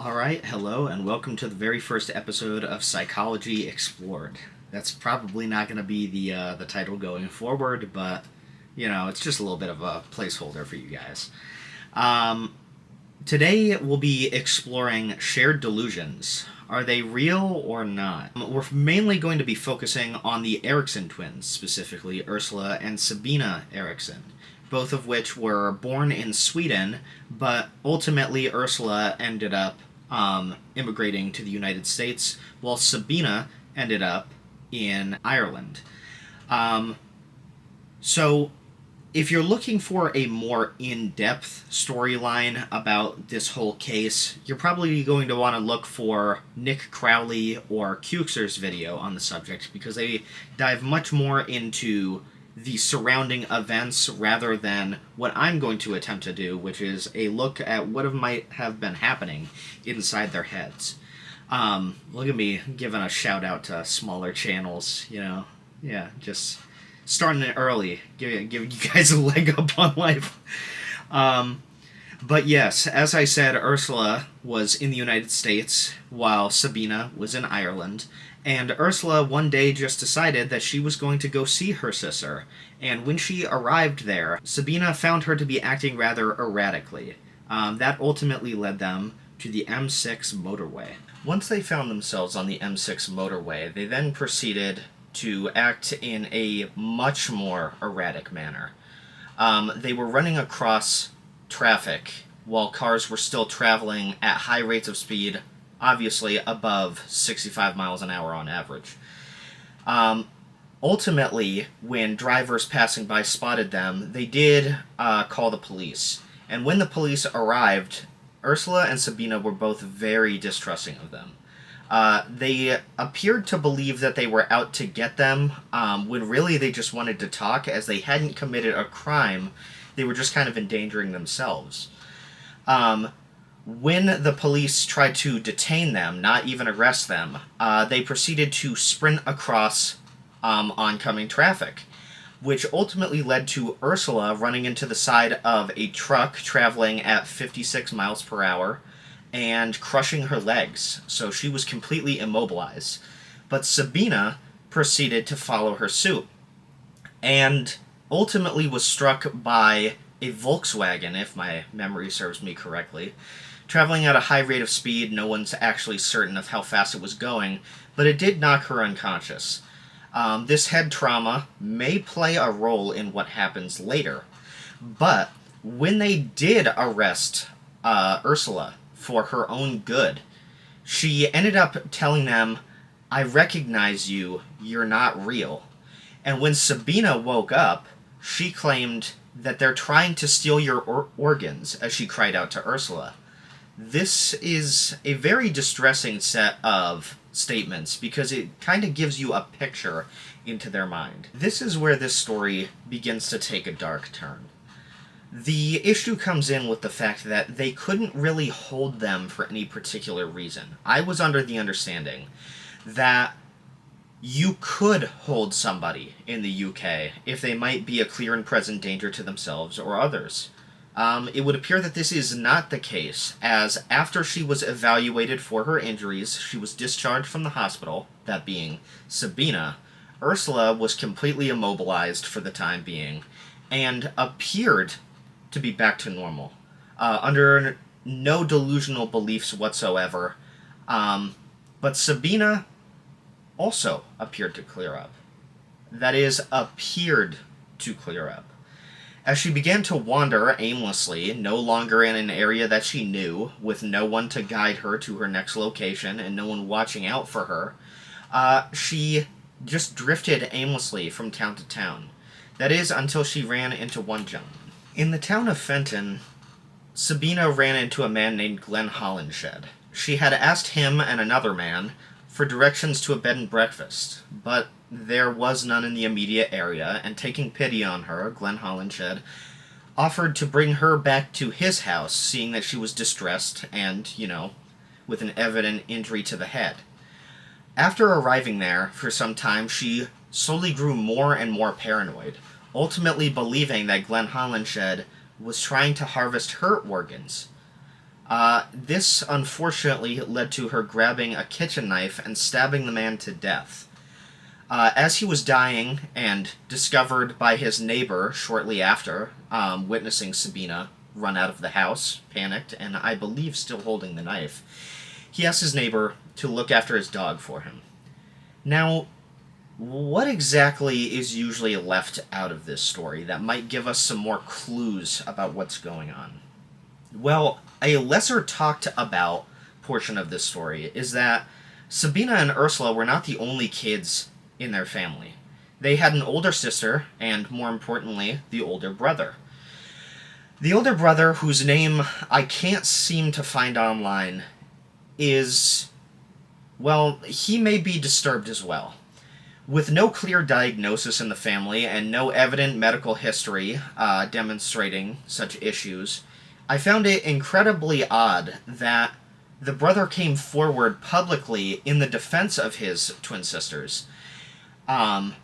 Alright, hello, and welcome to the very first episode of Psychology Explored. That's probably not going to be the title going forward, but, it's just a little bit of a placeholder for you guys. Today we'll be exploring shared delusions. Are they real or not? We're mainly going to be focusing on the Eriksson twins, specifically Ursula and Sabina Eriksson, both of which were born in Sweden, but ultimately Ursula ended up immigrating to the United States, while Sabina ended up in Ireland. So, if you're looking for a more in-depth storyline about this whole case, you're probably going to want to look for Nick Crowley or Kuchser's video on the subject, because they dive much more into the surrounding events rather than what I'm going to attempt to do, which is a look at what might have been happening inside their heads. Look at me giving a shout out to smaller channels, just starting it early, giving you guys a leg up on life. But yes, as I said, Ursula was in the United States while Sabina was in Ireland. And Ursula one day just decided that she was going to go see her sister. And when she arrived there, Sabina found her to be acting rather erratically. That ultimately led them to the M6 motorway. Once they found themselves on the M6 motorway, they then proceeded to act in a much more erratic manner. They were running across traffic while cars were still traveling at high rates of speed, obviously above 65 miles an hour on average. Ultimately, when drivers passing by spotted them, they did call the police. And when the police arrived, Ursula and Sabina were both very distrusting of them. They appeared to believe that they were out to get them, when really they just wanted to talk, as they hadn't committed a crime. They were just kind of endangering themselves. When the police tried to detain them, not even arrest them, they proceeded to sprint across oncoming traffic, which ultimately led to Ursula running into the side of a truck traveling at 56 miles per hour and crushing her legs, so she was completely immobilized. But Sabina proceeded to follow her suit, and ultimately was struck by a Volkswagen, if my memory serves me correctly, traveling at a high rate of speed. No one's actually certain of how fast it was going, but it did knock her unconscious. This head trauma may play a role in what happens later, but when they did arrest Ursula for her own good, she ended up telling them, "I recognize you, you're not real." And when Sabina woke up, she claimed that they're trying to steal your organs, as she cried out to Ursula. This is a very distressing set of statements, because it kind of gives you a picture into their mind. This is where this story begins to take a dark turn. The issue comes in with the fact that they couldn't really hold them for any particular reason. I was under the understanding that you could hold somebody in the UK if they might be a clear and present danger to themselves or others. It would appear that this is not the case, as after she was evaluated for her injuries, she was discharged from the hospital, that being Sabina. Ursula was completely immobilized for the time being, and appeared to be back to normal, under no delusional beliefs whatsoever. But Sabina also appeared to clear up. That is, appeared to clear up. As she began to wander aimlessly, no longer in an area that she knew, with no one to guide her to her next location and no one watching out for her, she just drifted aimlessly from town to town. That is, until she ran into one gentleman. In the town of Fenton, Sabina ran into a man named Glenn Hollenshed. She had asked him and another man for directions to a bed and breakfast, but there was none in the immediate area, and taking pity on her, Glenn Hollenshed offered to bring her back to his house, seeing that she was distressed and, with an evident injury to the head. After arriving there for some time, she slowly grew more and more paranoid, ultimately believing that Glenn Hollenshed was trying to harvest her organs. This unfortunately led to her grabbing a kitchen knife and stabbing the man to death. As he was dying and discovered by his neighbor shortly after, witnessing Sabina run out of the house, panicked, and I believe still holding the knife, he asked his neighbor to look after his dog for him. Now, what exactly is usually left out of this story that might give us some more clues about what's going on? Well, a lesser talked about portion of this story is that Sabina and Ursula were not the only kids in their family. They had an older sister, and more importantly, the older brother. The older brother, whose name I can't seem to find online, is, well, he may be disturbed as well. With no clear diagnosis in the family and no evident medical history demonstrating such issues, I found it incredibly odd that the brother came forward publicly in the defense of his twin sisters,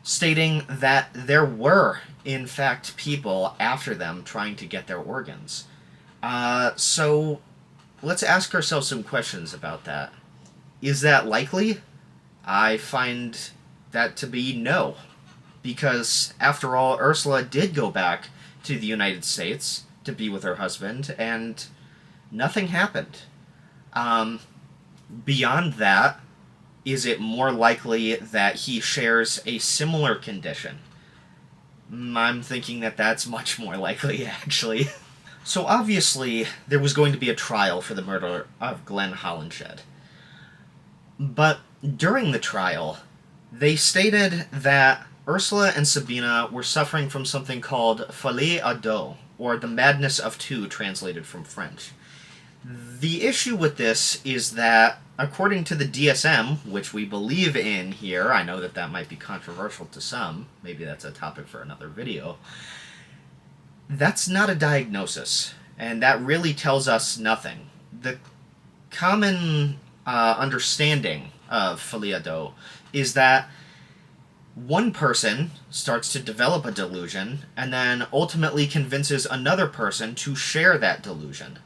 stating that there were, in fact, people after them trying to get their organs. So, let's ask ourselves some questions about that. Is that likely? I find that to be no. Because, after all, Ursula did go back to the United States to be with her husband, and nothing happened. Beyond that, is it more likely that he shares a similar condition? I'm thinking that that's much more likely, actually. So obviously, there was going to be a trial for the murder of Glenn Hollinshed. But during the trial, they stated that Ursula and Sabina were suffering from something called folie à deux, or the madness of two, translated from French. The issue with this is that, according to the DSM, which we believe in here, I know that that might be controversial to some, maybe that's a topic for another video, that's not a diagnosis, and that really tells us nothing. The common understanding of folie à deux is that one person starts to develop a delusion and then ultimately convinces another person to share that delusion.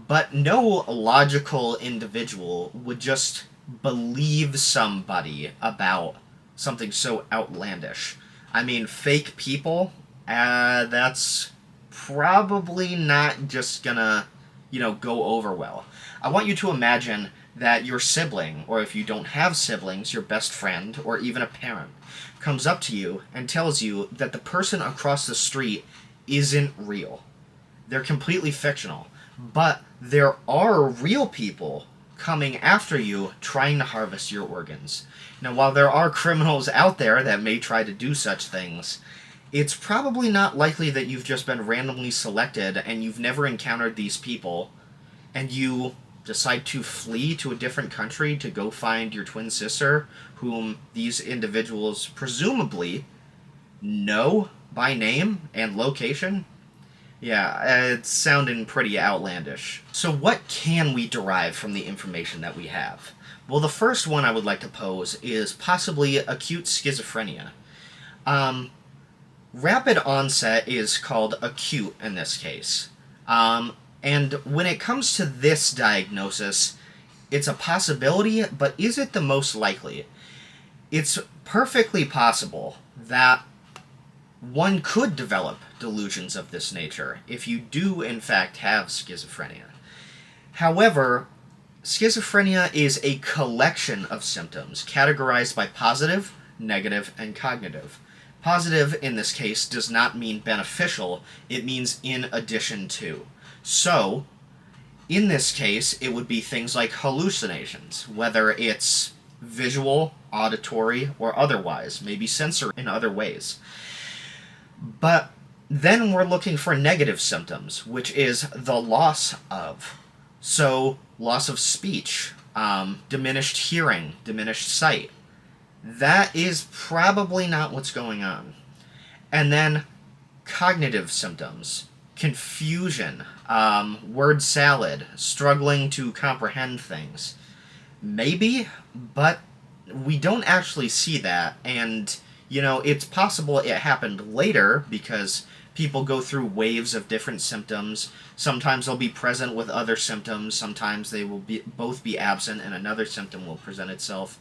But no logical individual would just believe somebody about something so outlandish. I mean, fake people, that's probably not just gonna, go over well. I want you to imagine that your sibling, or if you don't have siblings, your best friend, or even a parent, comes up to you and tells you that the person across the street isn't real. They're completely fictional. But there are real people coming after you trying to harvest your organs. Now, while there are criminals out there that may try to do such things, it's probably not likely that you've just been randomly selected and you've never encountered these people, and you decide to flee to a different country to go find your twin sister, whom these individuals presumably know by name and location. Yeah, it's sounding pretty outlandish. So what can we derive from the information that we have? Well, the first one I would like to pose is possibly acute schizophrenia. Rapid onset is called acute in this case. And when it comes to this diagnosis, it's a possibility, but is it the most likely? It's perfectly possible that one could develop delusions of this nature if you do, in fact, have schizophrenia. However, schizophrenia is a collection of symptoms categorized by positive, negative, and cognitive. Positive, in this case, does not mean beneficial, it means in addition to. So, in this case, it would be things like hallucinations, whether it's visual, auditory, or otherwise, maybe sensory in other ways. But then we're looking for negative symptoms, which is the loss of. So, loss of speech, diminished hearing, diminished sight. That is probably not what's going on. And then cognitive symptoms, confusion, word salad, struggling to comprehend things. Maybe, but we don't actually see that, and it's possible it happened later because people go through waves of different symptoms. Sometimes they'll be present with other symptoms. Sometimes they will both be absent and another symptom will present itself.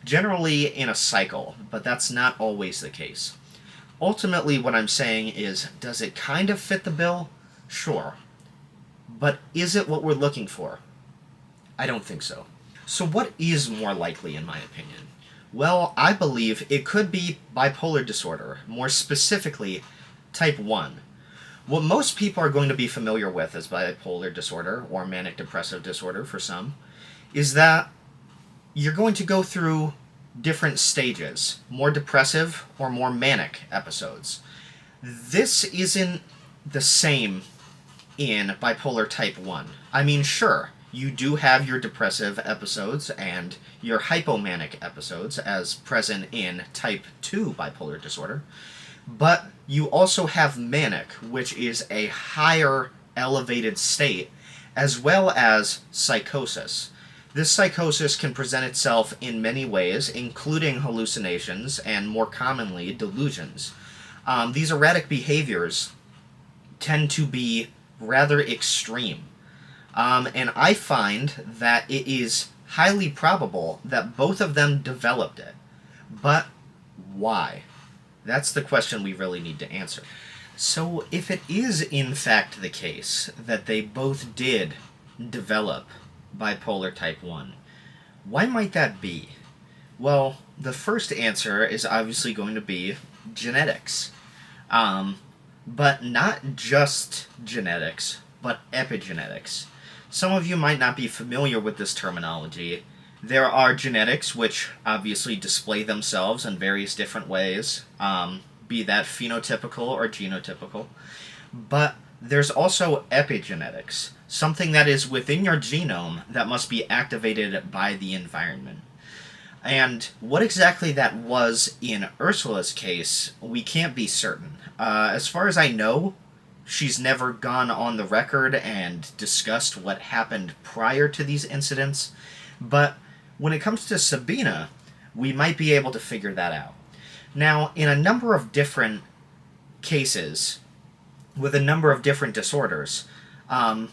Generally in a cycle, but that's not always the case. Ultimately, what I'm saying is, does it kind of fit the bill? Sure. But is it what we're looking for? I don't think so. So what is more likely, in my opinion? Well, I believe it could be bipolar disorder, more specifically, type 1. What most people are going to be familiar with as bipolar disorder, or manic depressive disorder for some, is that you're going to go through different stages, more depressive or more manic episodes. This isn't the same in bipolar type 1. I mean, sure, you do have your depressive episodes and your hypomanic episodes as present in type 2 bipolar disorder, but you also have manic, which is a higher elevated state, as well as psychosis. This psychosis can present itself in many ways, including hallucinations and, more commonly, delusions. These erratic behaviors tend to be rather extreme. And I find that it is highly probable that both of them developed it. But why? That's the question we really need to answer. So if it is in fact the case that they both did develop bipolar type 1, why might that be? Well, the first answer is obviously going to be genetics. But not just genetics, but epigenetics. Some of you might not be familiar with this terminology. There are genetics which obviously display themselves in various different ways, be that phenotypical or genotypical. But there's also epigenetics, something that is within your genome that must be activated by the environment. And what exactly that was in Ursula's case, we can't be certain. As far as I know, she's never gone on the record and discussed what happened prior to these incidents, but when it comes to Sabina, we might be able to figure that out. Now, in a number of different cases, with a number of different disorders, and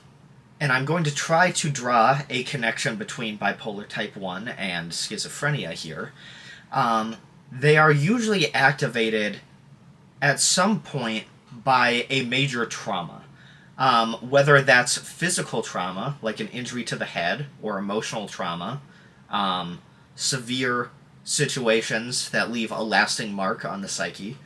I'm going to try to draw a connection between bipolar type 1 and schizophrenia here, they are usually activated at some point by a major trauma. Whether that's physical trauma, like an injury to the head, or emotional trauma, severe situations that leave a lasting mark on the psyche,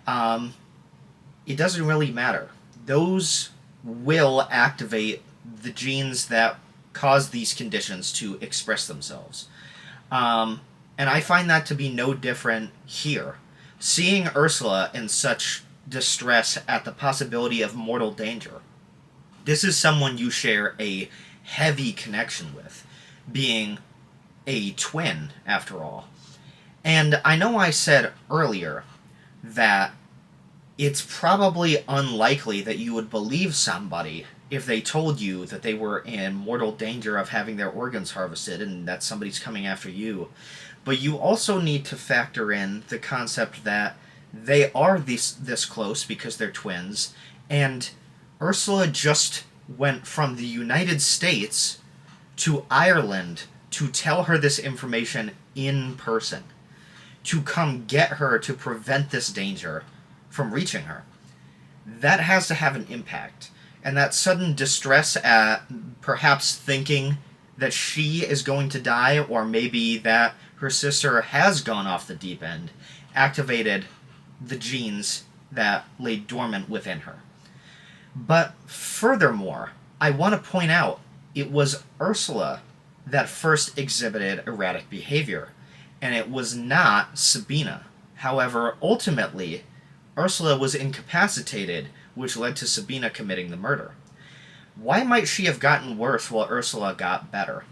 it doesn't really matter. Those will activate the genes that cause these conditions to express themselves. And I find that to be no different here. Seeing Ursula in such distress at the possibility of mortal danger, this is someone you share a heavy connection with, being a twin, after all. And I know I said earlier that it's probably unlikely that you would believe somebody if they told you that they were in mortal danger of having their organs harvested and that somebody's coming after you. But you also need to factor in the concept that they are this close because they're twins, and Ursula just went from the United States to Ireland to tell her this information in person, to come get her to prevent this danger from reaching her. That has to have an impact. And that sudden distress at perhaps thinking that she is going to die, or maybe that her sister has gone off the deep end, activated the genes that lay dormant within her. But furthermore, I want to point out, it was Ursula that first exhibited erratic behavior, and it was not Sabina. However, ultimately, Ursula was incapacitated, which led to Sabina committing the murder. Why might she have gotten worse while Ursula got better?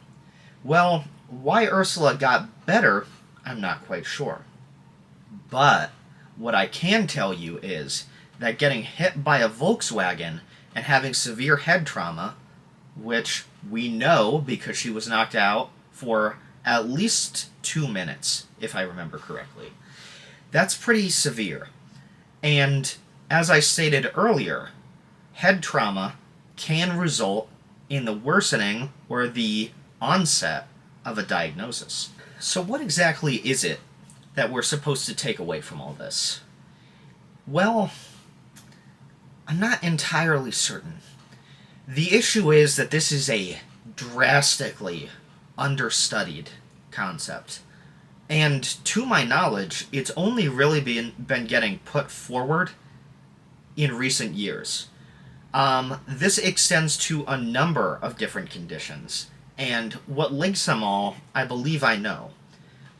Well, why Ursula got better, I'm not quite sure. But what I can tell you is that getting hit by a Volkswagen and having severe head trauma, which we know because she was knocked out for at least 2 minutes, if I remember correctly, that's pretty severe. And as I stated earlier, head trauma can result in the worsening or the onset of a diagnosis. So what exactly is it that we're supposed to take away from all this? Well, I'm not entirely certain. The issue is that this is a drastically understudied concept. And to my knowledge, it's only really been getting put forward in recent years. This extends to a number of different conditions, and what links them all, I believe I know.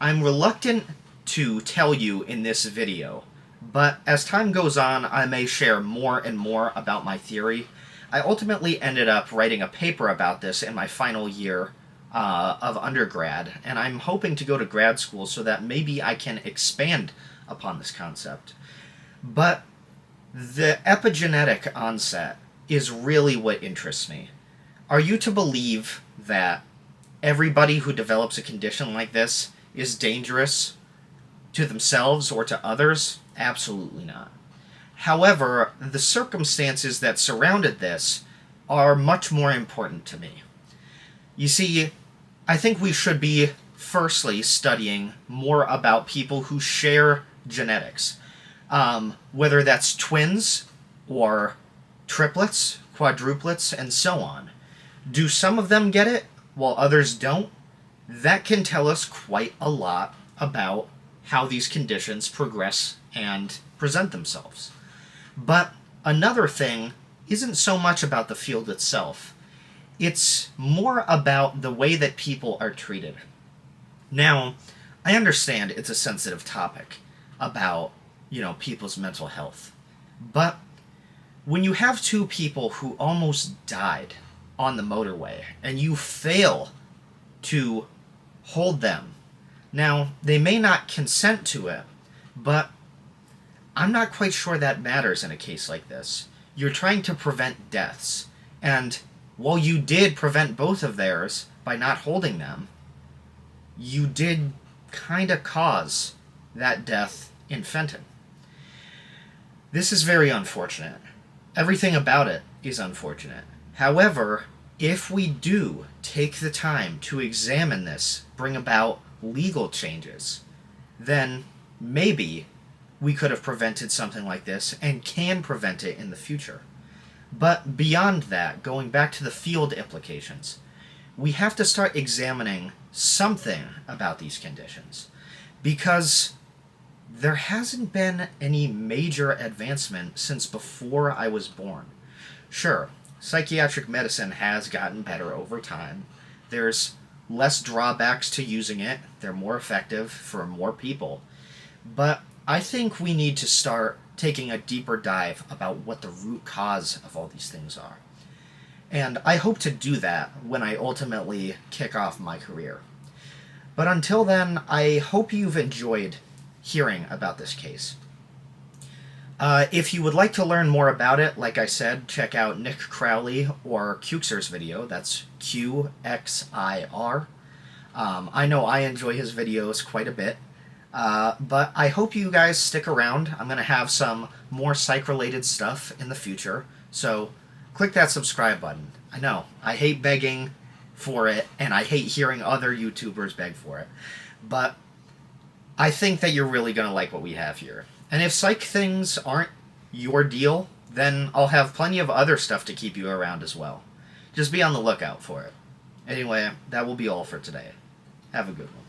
I'm reluctant to tell you in this video, but as time goes on, I may share more and more about my theory. I ultimately ended up writing a paper about this in my final year of undergrad, and I'm hoping to go to grad school so that maybe I can expand upon this concept. But the epigenetic onset is really what interests me. Are you to believe that everybody who develops a condition like this is dangerous to themselves or to others? Absolutely not. However, the circumstances that surrounded this are much more important to me. You see, I think we should be firstly studying more about people who share genetics. Whether that's twins or triplets, quadruplets, and so on. Do some of them get it while others don't? That can tell us quite a lot about how these conditions progress and present themselves. But another thing isn't so much about the field itself. It's more about the way that people are treated. Now, I understand it's a sensitive topic about, people's mental health. But when you have two people who almost died on the motorway and you fail to hold them, now, they may not consent to it, but I'm not quite sure that matters in a case like this. You're trying to prevent deaths, and while you did prevent both of theirs by not holding them, you did kind of cause that death in Fenton. This is very unfortunate. Everything about it is unfortunate. However, if we do take the time to examine this, bring about legal changes, then maybe we could have prevented something like this and can prevent it in the future. But beyond that, going back to the field implications, we have to start examining something about these conditions, because there hasn't been any major advancement since before I was born. Sure, psychiatric medicine has gotten better over time. There's less drawbacks to using it. They're more effective for more people. But I think we need to start taking a deeper dive about what the root cause of all these things are. And I hope to do that when I ultimately kick off my career. But until then, I hope you've enjoyed hearing about this case. If you would like to learn more about it, like I said, check out Nick Crowley or Kuxir's video. That's QXIR. I know I enjoy his videos quite a bit. But I hope you guys stick around. I'm going to have some more psych-related stuff in the future, so click that subscribe button. I know, I hate begging for it, and I hate hearing other YouTubers beg for it, but I think that you're really going to like what we have here. And if psych things aren't your deal, then I'll have plenty of other stuff to keep you around as well. Just be on the lookout for it. Anyway, that will be all for today. Have a good one.